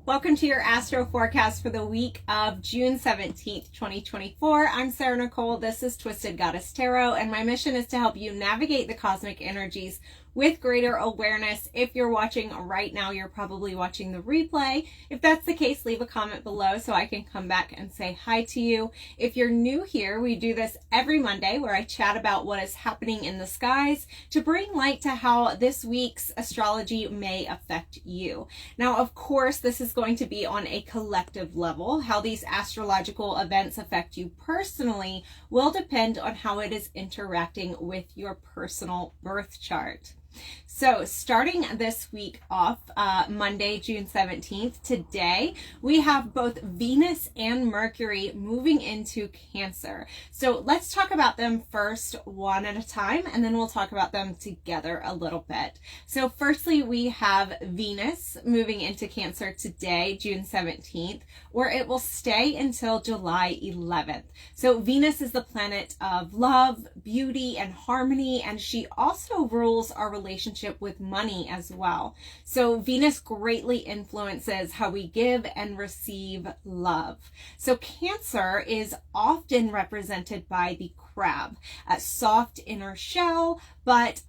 Welcome to your Astro Forecast for the week of June 17th, 2024. I'm Sarah Nicole. This is Twisted Goddess Tarot, and my mission is to help you navigate the cosmic energies with greater awareness. If you're watching right now, you're probably watching the replay. If that's the case, leave a comment below so I can come back and say hi to you. If you're new here, we do this every Monday where I chat about what is happening in the skies to bring light to how this week's astrology may affect you. Now, of course, this is going to be on a collective level. How these astrological events affect you personally will depend on how it is interacting with your personal birth chart. So starting this week off, Monday, June 17th, today, we have both Venus and Mercury moving into Cancer. So let's talk about them first one at a time, and then we'll talk about them together a little bit. So firstly, we have Venus moving into Cancer today, June 17th, where it will stay until July 11th. So Venus is the planet of love, beauty, and harmony, and she also rules our relationship with money as well. So Venus greatly influences how we give and receive love. So Cancer is often represented by the crab, a soft inner shell, but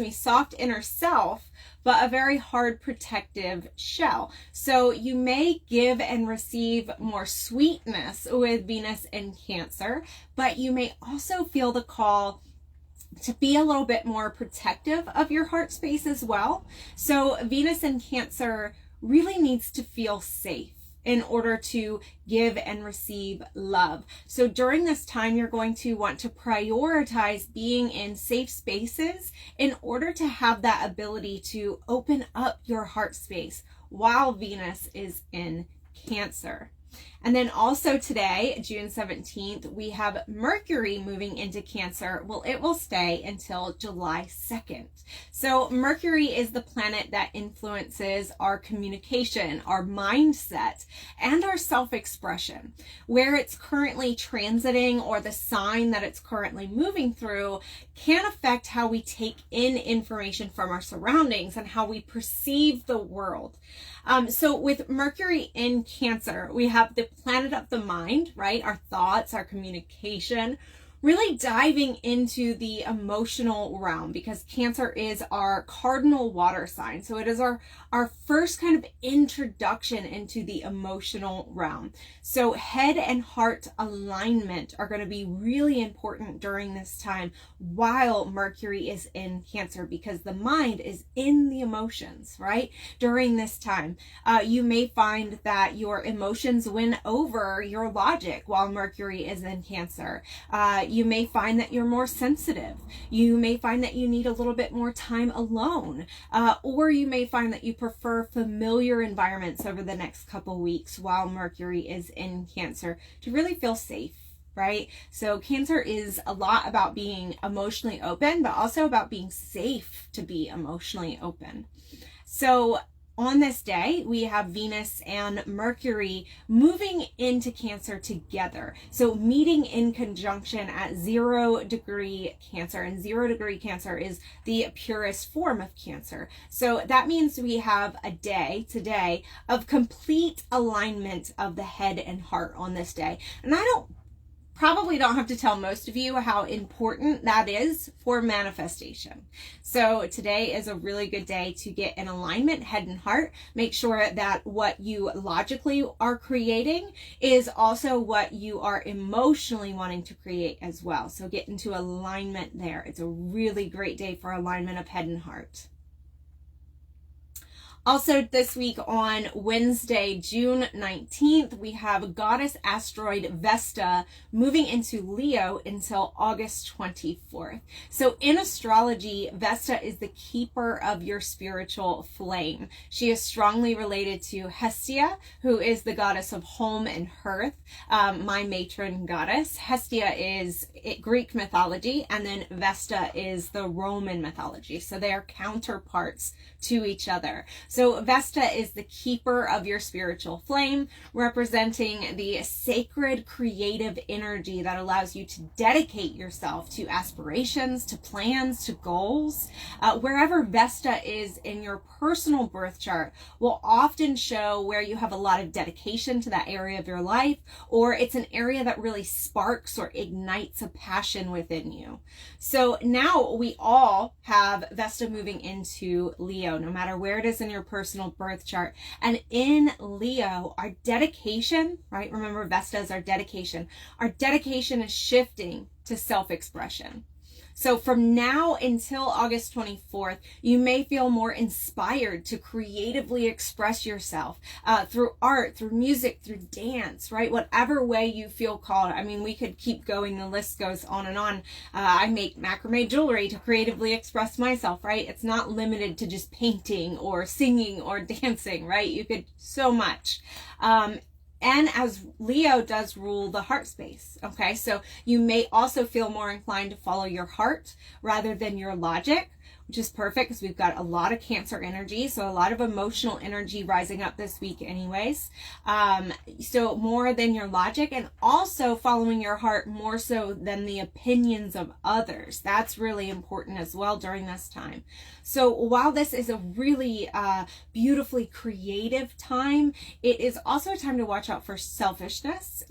soft inner self, but a very hard protective shell. So you may give and receive more sweetness with Venus in Cancer, but you may also feel the call to be a little bit more protective of your heart space as well. So Venus in Cancer really needs to feel safe in order to give and receive love. So during this time, you're going to want to prioritize being in safe spaces in order to have that ability to open up your heart space while Venus is in Cancer. And then also today, June 17th, we have Mercury moving into Cancer. Well, it will stay until July 2nd. So Mercury is the planet that influences our communication, our mindset, and our self-expression. Where it's currently transiting, or the sign that it's currently moving through, can affect how we take in information from our surroundings and how we perceive the world. So with Mercury in Cancer, we have the planet of the mind, right? Our thoughts, our communication, really diving into the emotional realm, because Cancer is our cardinal water sign. So it is our first kind of introduction into the emotional realm. So head and heart alignment are going to be really important during this time while Mercury is in Cancer, because the mind is in the emotions, right? During this time, you may find that your emotions win over your logic while Mercury is in Cancer. You may find that you're more sensitive. You may find that you need a little bit more time alone, or you may find that you prefer familiar environments over the next couple weeks while Mercury is in Cancer to really feel safe, right? So Cancer is a lot about being emotionally open, but also about being safe to be emotionally open. So on this day, we have Venus and Mercury moving into Cancer together. So meeting in conjunction at 0 degree Cancer, and 0 degree Cancer is the purest form of Cancer. So that means we have a day today of complete alignment of the head and heart on this day. And I probably don't have to tell most of you how important that is for manifestation. So today is a really good day to get in alignment, head and heart. Make sure that what you logically are creating is also what you are emotionally wanting to create as well. So get into alignment there. It's a really great day for alignment of head and heart. Also this week on Wednesday, June 19th, we have goddess asteroid Vesta moving into Leo until August 24th. So in astrology, Vesta is the keeper of your spiritual flame. She is strongly related to Hestia, who is the goddess of home and hearth, my matron goddess. Hestia is Greek mythology, and then Vesta is the Roman mythology. So they are counterparts to each other. So Vesta is the keeper of your spiritual flame, representing the sacred creative energy that allows you to dedicate yourself to aspirations, to plans, to goals. Wherever Vesta is in your personal birth chart will often show where you have a lot of dedication to that area of your life, or it's an area that really sparks or ignites a passion within you. So now we all have Vesta moving into Leo, no matter where it is in your personal birth chart. And in Leo, our dedication, right? Remember, Vesta is our dedication. Our dedication is shifting to self-expression. So from now until August 24th, you may feel more inspired to creatively express yourself through art, through music, through dance, right? Whatever way you feel called. I mean, we could keep going. The list goes on and on. I make macrame jewelry to creatively express myself, right? It's not limited to just painting or singing or dancing, right? You could so much. And as Leo does rule the heart space, okay? So you may also feel more inclined to follow your heart rather than your logic, which is perfect because we've got a lot of Cancer energy. So a lot of emotional energy rising up this week anyways. So more than your logic, and also following your heart more so than the opinions of others. That's really important as well during this time. So while this is a really beautifully creative time, it is also a time to watch out for selfishness.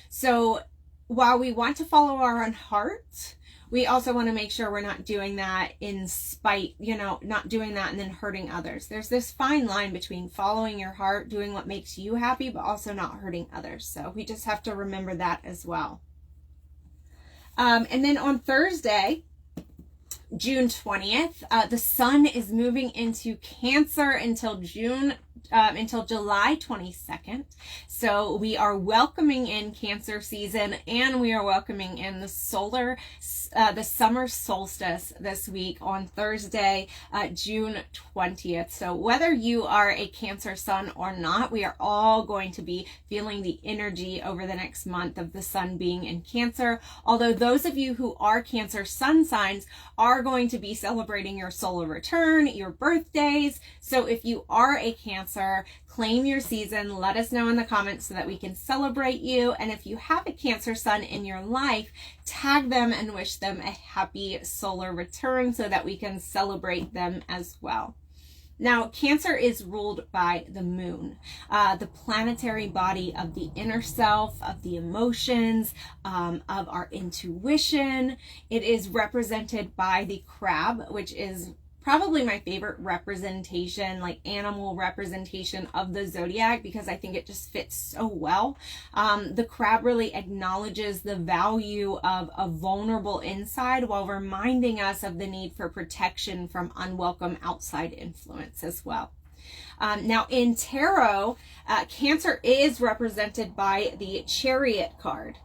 So while we want to follow our own heart, we also want to make sure we're not doing that in spite, not doing that and then hurting others. There's this fine line between following your heart, doing what makes you happy, but also not hurting others. So we just have to remember that as well. And then on Thursday, June 20th, the sun is moving into Cancer until July 22nd. So we are welcoming in Cancer season, and we are welcoming in the summer solstice this week on Thursday, June 20th. So whether you are a Cancer sun or not, we are all going to be feeling the energy over the next month of the sun being in Cancer. Although those of you who are Cancer sun signs are going to be celebrating your solar return, your birthdays. So if you are a Cancer, claim your season. Let us know in the comments so that we can celebrate you. And if you have a Cancer sun in your life, tag them and wish them a happy solar return so that we can celebrate them as well. Now, Cancer is ruled by the moon, the planetary body of the inner self, of the emotions, of our intuition. It is represented by the crab, which is probably my favorite representation, like animal representation of the zodiac, because I think it just fits so well. The crab really acknowledges the value of a vulnerable inside while reminding us of the need for protection from unwelcome outside influence as well. Now in tarot, Cancer is represented by the Chariot card.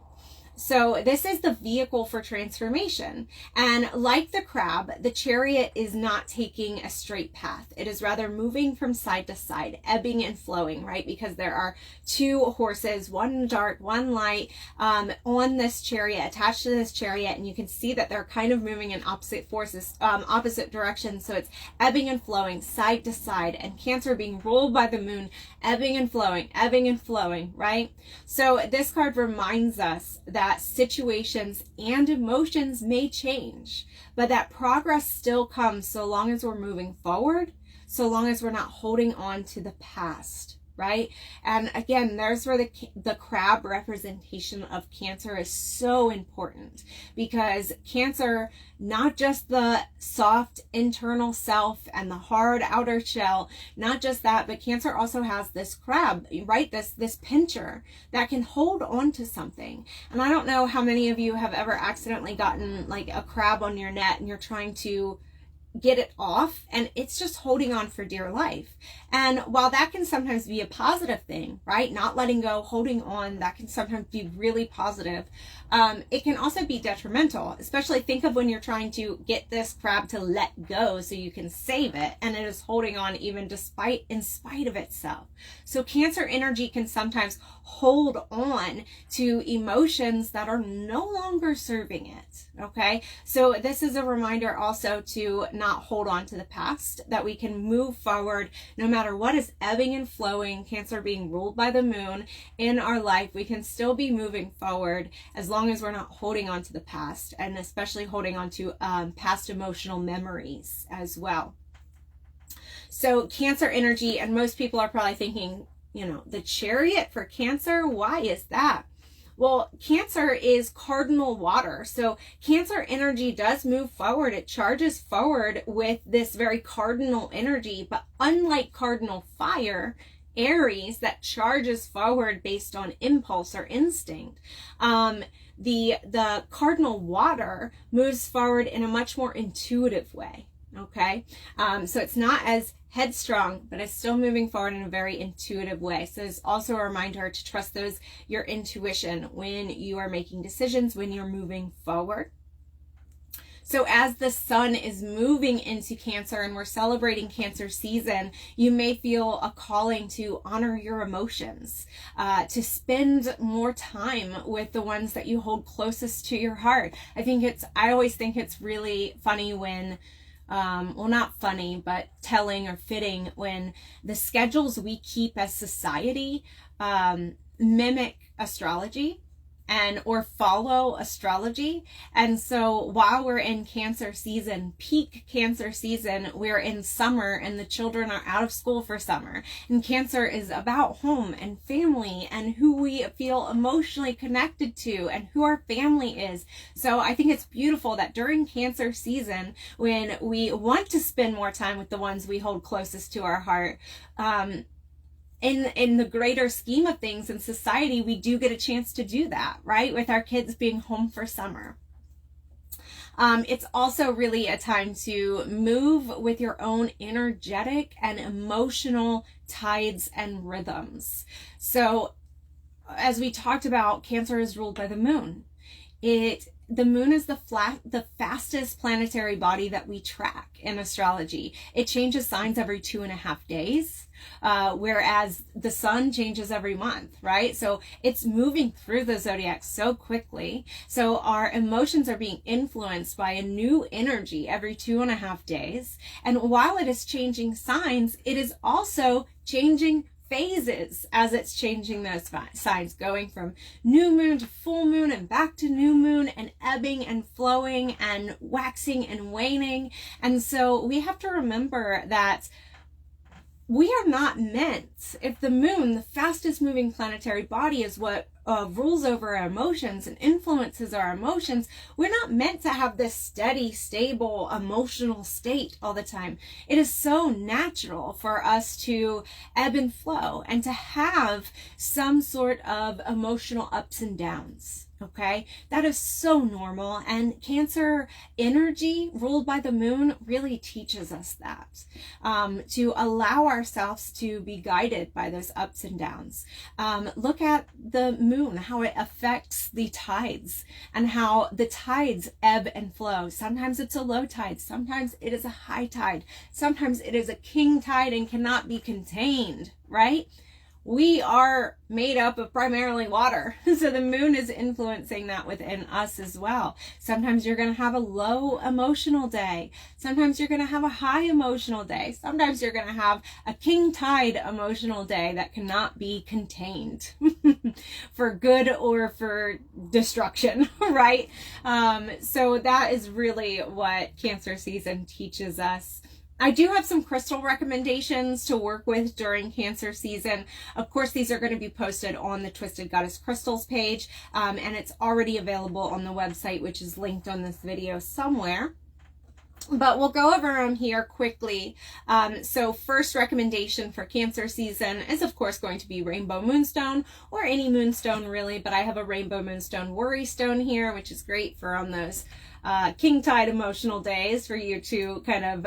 So this is the vehicle for transformation. And like the crab, the chariot is not taking a straight path. It is rather moving from side to side, ebbing and flowing, right? Because there are two horses, one dark, one light, on this chariot, attached to this chariot. And you can see that they're kind of moving in opposite forces, opposite directions. So it's ebbing and flowing, side to side, and Cancer being ruled by the moon, ebbing and flowing, right? So this card reminds us that situations and emotions may change, but that progress still comes so long as we're moving forward, so long as we're not holding on to the past, right? And again, there's where the crab representation of Cancer is so important, because Cancer, not just the soft internal self and the hard outer shell, not just that, but Cancer also has this crab, right? This pincher that can hold on to something. And I don't know how many of you have ever accidentally gotten like a crab on your net and you're trying to get it off and it's just holding on for dear life. And while that can sometimes be a positive thing, right? Not letting go, holding on, that can sometimes be really positive. It can also be detrimental, especially think of when you're trying to get this crab to let go so you can save it, and it is holding on even in spite of itself. So Cancer energy can sometimes hold on to emotions that are no longer serving it. Okay. So this is a reminder also to not hold on to the past, that we can move forward no matter what is ebbing and flowing. Cancer being ruled by the moon in our life, we can still be moving forward as long as we're not holding on to the past, and especially holding on to past emotional memories as well. So Cancer energy, and most people are probably thinking, you know, the Chariot for Cancer, why is that? Well, Cancer is cardinal water. So Cancer energy does move forward. It charges forward with this very cardinal energy. But unlike cardinal fire, Aries, that charges forward based on impulse or instinct, the cardinal water moves forward in a much more intuitive way. Okay, so it's not as headstrong, but it's still moving forward in a very intuitive way. So it's also a reminder to trust your intuition when you are making decisions, when you're moving forward. So as the sun is moving into Cancer and we're celebrating Cancer season, you may feel a calling to honor your emotions, to spend more time with the ones that you hold closest to your heart. I always think it's really funny when well, not funny, but telling or fitting when the schedules we keep as society mimic astrology or follow astrology. And so while we're in Cancer season, peak Cancer season, we're in summer and the children are out of school for summer. And Cancer is about home and family and who we feel emotionally connected to and who our family is. So I think it's beautiful that during Cancer season, when we want to spend more time with the ones we hold closest to our heart, in the greater scheme of things in society, we do get a chance to do that, right? With our kids being home for summer. It's also really a time to move with your own energetic and emotional tides and rhythms. So as we talked about, Cancer is ruled by the moon. The moon is the fastest planetary body that we track in astrology. It changes signs every 2.5 days, whereas the sun changes every month, right? So it's moving through the zodiac so quickly. So our emotions are being influenced by a new energy every 2.5 days. And while it is changing signs, it is also changing phases as it's changing those signs, going from new moon to full moon and back to new moon, and ebbing and flowing and waxing and waning. And so we have to remember that we are not meant, if the moon, the fastest moving planetary body, is what rules over our emotions and influences our emotions, we're not meant to have this steady, stable emotional state all the time. It is so natural for us to ebb and flow and to have some sort of emotional ups and downs. Okay, that is so normal, and Cancer energy ruled by the moon really teaches us that, to allow ourselves to be guided by those ups and downs. Look at the moon, how it affects the tides and how the tides ebb and flow. Sometimes it's a low tide, sometimes it is a high tide, sometimes it is a king tide and cannot be contained, right? We are made up of primarily water. So the moon is influencing that within us as well. Sometimes you're going to have a low emotional day. Sometimes you're going to have a high emotional day. Sometimes you're going to have a king tide emotional day that cannot be contained for good or for destruction, right? So that is really what Cancer season teaches us. I do have some crystal recommendations to work with during Cancer season. Of course, these are going to be posted on the Twisted Goddess Crystals page, and it's already available on the website, which is linked on this video somewhere. But we'll go over them here quickly. So first recommendation for Cancer season is, of course, going to be Rainbow Moonstone, or any moonstone really, but I have a Rainbow Moonstone Worry Stone here, which is great for on those king tide emotional days, for you to kind of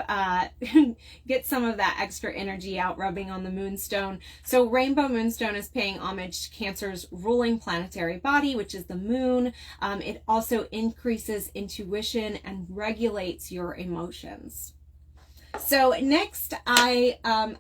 get some of that extra energy out rubbing on the moonstone. So Rainbow Moonstone is paying homage to Cancer's ruling planetary body, which is the moon. It also increases intuition and regulates your emotions. So next, I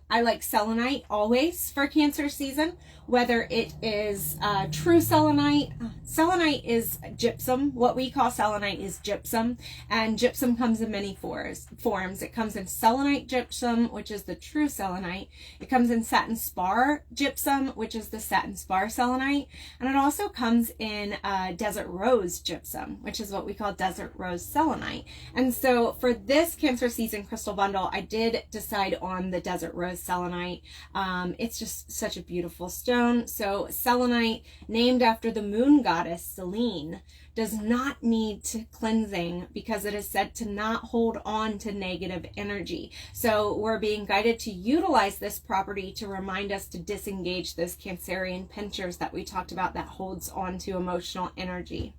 like selenite always for Cancer season, whether it is true selenite. Selenite is gypsum. What we call selenite is gypsum, and gypsum comes in many forms. It comes in selenite gypsum, which is the true selenite. It comes in satin spar gypsum, which is the satin spar selenite, and it also comes in desert rose gypsum, which is what we call desert rose selenite. And so for this Cancer season crystal bundle, I did decide on the desert rose selenite. It's just such a beautiful stone. So selenite, named after the moon goddess Selene, does not need cleansing because it is said to not hold on to negative energy. So we're being guided to utilize this property to remind us to disengage those Cancerian pinchers that we talked about that holds on to emotional energy.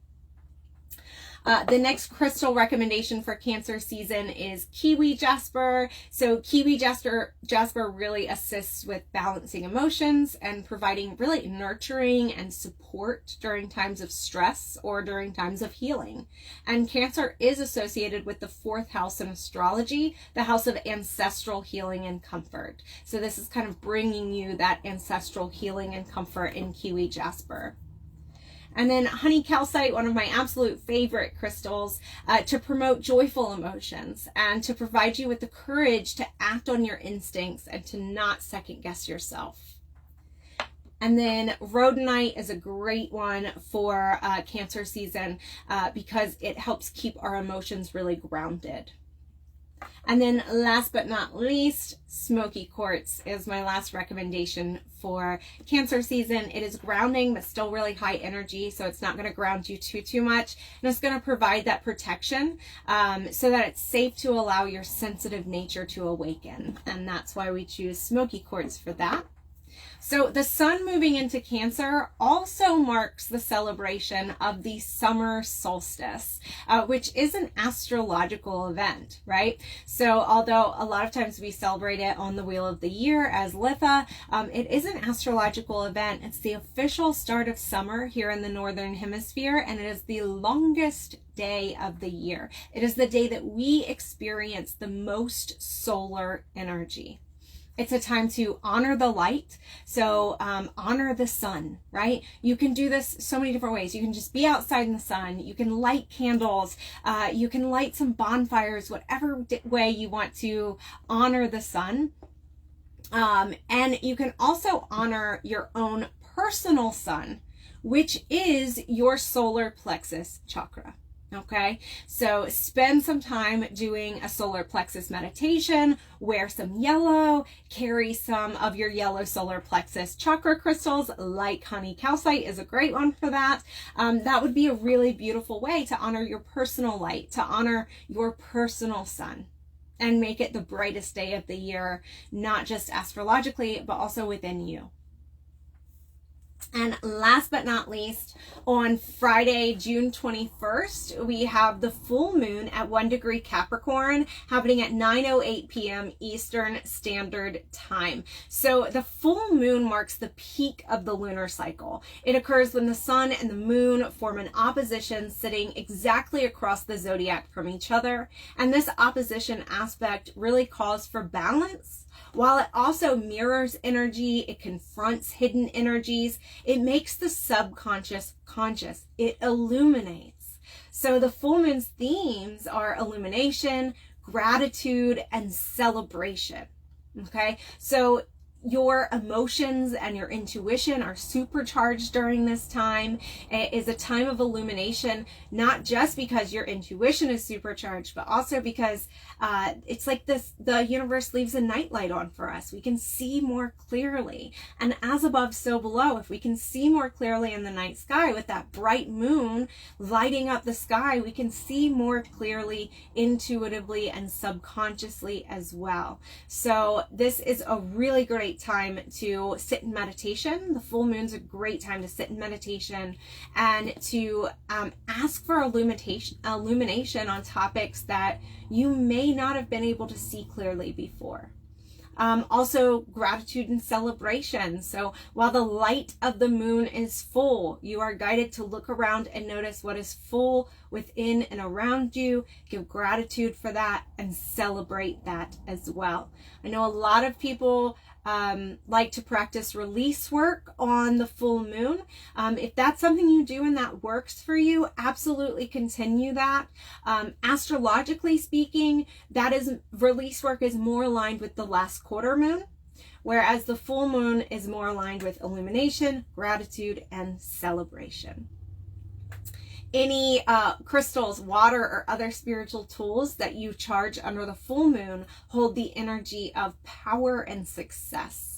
The next crystal recommendation for Cancer season is kiwi jasper. So kiwi jasper really assists with balancing emotions and providing really nurturing and support during times of stress or during times of healing. And Cancer is associated with the 4th house in astrology, the house of ancestral healing and comfort. So this is kind of bringing you that ancestral healing and comfort in kiwi jasper. And then honey calcite, one of my absolute favorite crystals, to promote joyful emotions and to provide you with the courage to act on your instincts and to not second guess yourself. And then rhodonite is a great one for Cancer season because it helps keep our emotions really grounded. And then last but not least, smoky quartz is my last recommendation for Cancer season. It is grounding, but still really high energy, so it's not going to ground you too much. And it's going to provide that protection so that it's safe to allow your sensitive nature to awaken. And that's why we choose smoky quartz for that. So the sun moving into Cancer also marks the celebration of the summer solstice, which is an astrological event, right? So although a lot of times we celebrate it on the wheel of the year as Litha, it is an astrological event. It's the official start of summer here in the Northern Hemisphere, and it is the longest day of the year. It is the day that we experience the most solar energy. It's a time to honor the light. So honor the sun, right? You can do this so many different ways. You can just be outside in the sun. You can light candles. You can light some bonfires, whatever way you want to honor the sun. And you can also honor your own personal sun, which is your solar plexus chakra. Okay, so spend some time doing a solar plexus meditation, wear some yellow, carry some of your yellow solar plexus chakra crystals, like honey calcite is a great one for that. That would be a really beautiful way to honor your personal light, to honor your personal sun, and make it the brightest day of the year, not just astrologically, but also within you. And last but not least, on Friday, June 21st, we have the full moon at 1 degree Capricorn happening at 9:08 p.m. Eastern Standard Time. So the full moon marks the peak of the lunar cycle. It occurs when the sun and the moon form an opposition sitting exactly across the zodiac from each other. And this opposition aspect really calls for balance. While it also mirrors energy, it confronts hidden energies, it makes the subconscious conscious, it illuminates. So the full moon's themes are illumination, gratitude, and celebration. Okay, so your emotions and your intuition are supercharged during this time. It is a time of illumination, not just because your intuition is supercharged, but also because it's like the universe leaves a nightlight on for us. We can see more clearly. And as above, so below. If we can see more clearly in the night sky with that bright moon lighting up the sky, we can see more clearly intuitively and subconsciously as well. So this is a really great time to sit in meditation. The full moon's a great time to sit in meditation and to ask for illumination on topics that you may not have been able to see clearly before. Also, gratitude and celebration. So while the light of the moon is full, you are guided to look around and notice what is full within and around you. Give gratitude for that and celebrate that as well. I know a lot of people like to practice release work on the full moon. If that's something you do and that works for you, absolutely continue that. Astrologically speaking, that is, release work is more aligned with the last quarter moon, whereas the full moon is more aligned with illumination, gratitude, and celebration. Any crystals, water, or other spiritual tools that you charge under the full moon hold the energy of power and success.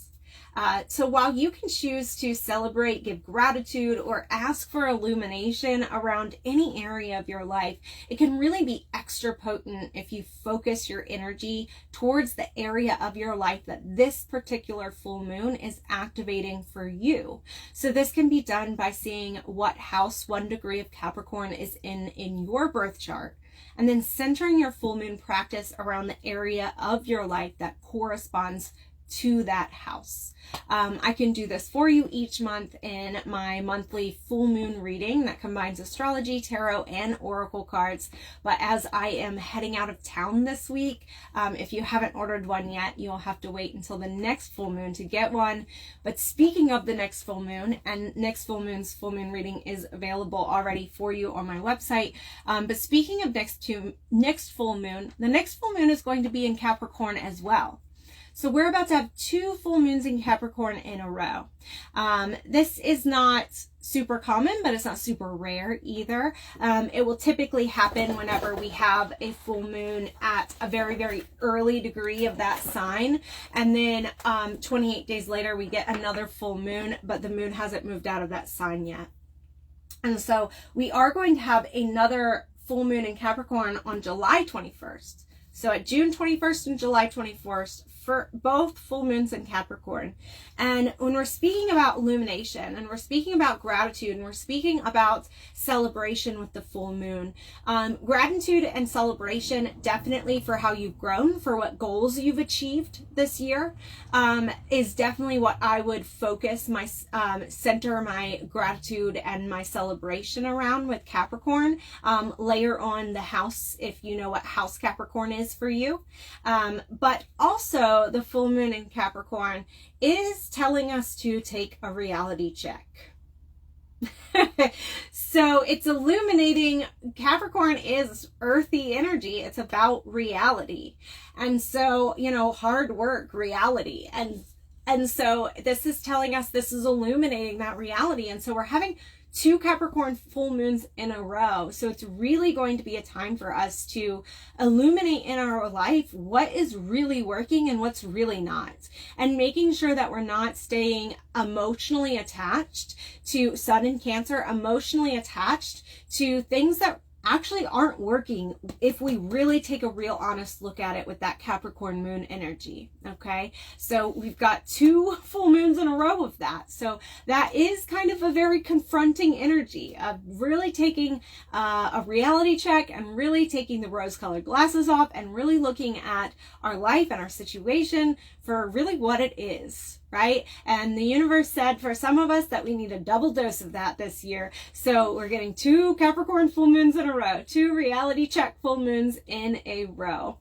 So while you can choose to celebrate, give gratitude, or ask for illumination around any area of your life, it can really be extra potent if you focus your energy towards the area of your life that this particular full moon is activating for you. So this can be done by seeing what house 1 degree of Capricorn is in your birth chart, and then centering your full moon practice around the area of your life that corresponds to that house. I can do this for you each month in my monthly full moon reading that combines astrology, tarot, and oracle cards. But as I am heading out of town this week, if you haven't ordered one yet, you'll have to wait until the next full moon to get one. But speaking of the next full moon, and next full moon's full moon reading is available already for you on my website. But speaking of next full moon, the next full moon is going to be in Capricorn as well. So we're about to have 2 full moons in Capricorn in a row. This is not super common, but it's not super rare either. It will typically happen whenever we have a full moon at a very, very early degree of that sign. And then 28 days later, we get another full moon, but the moon hasn't moved out of that sign yet. And so we are going to have another full moon in Capricorn on July 21st. So at June 21st and July 21st, for both full moons in Capricorn. And when we're speaking about illumination, and we're speaking about gratitude, and we're speaking about celebration with the full moon, gratitude and celebration definitely for how you've grown, for what goals you've achieved this year, is definitely what I would focus my center my gratitude and my celebration around with Capricorn. Layer on the house if you know what house Capricorn is for you, but also the full moon in Capricorn is telling us to take a reality check. So it's illuminating. Capricorn is earthy energy. It's about reality. And so, you know, hard work, reality. And so this is telling us, this is illuminating that reality. And so we're having 2 Capricorn full moons in a row. So it's really going to be a time for us to illuminate in our life what is really working and what's really not. And making sure that we're not staying emotionally attached to Sun in Cancer, emotionally attached to things that actually aren't working if we really take a real honest look at it with that Capricorn moon energy. Okay, so we've got 2 full moons in a row of that. So that is kind of a very confronting energy of really taking a reality check and really taking the rose-colored glasses off and really looking at our life and our situation for really what it is. Right? And the universe said for some of us that we need a double dose of that this year. So we're getting 2 Capricorn full moons in a row, 2 reality check full moons in a row.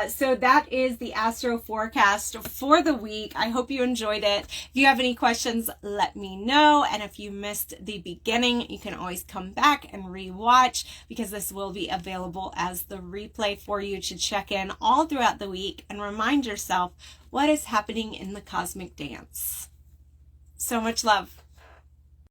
So that is the Astro Forecast for the week. I hope you enjoyed it. If you have any questions, let me know. And if you missed the beginning, you can always come back and rewatch, because this will be available as the replay for you to check in all throughout the week and remind yourself what is happening in the cosmic dance. So much love.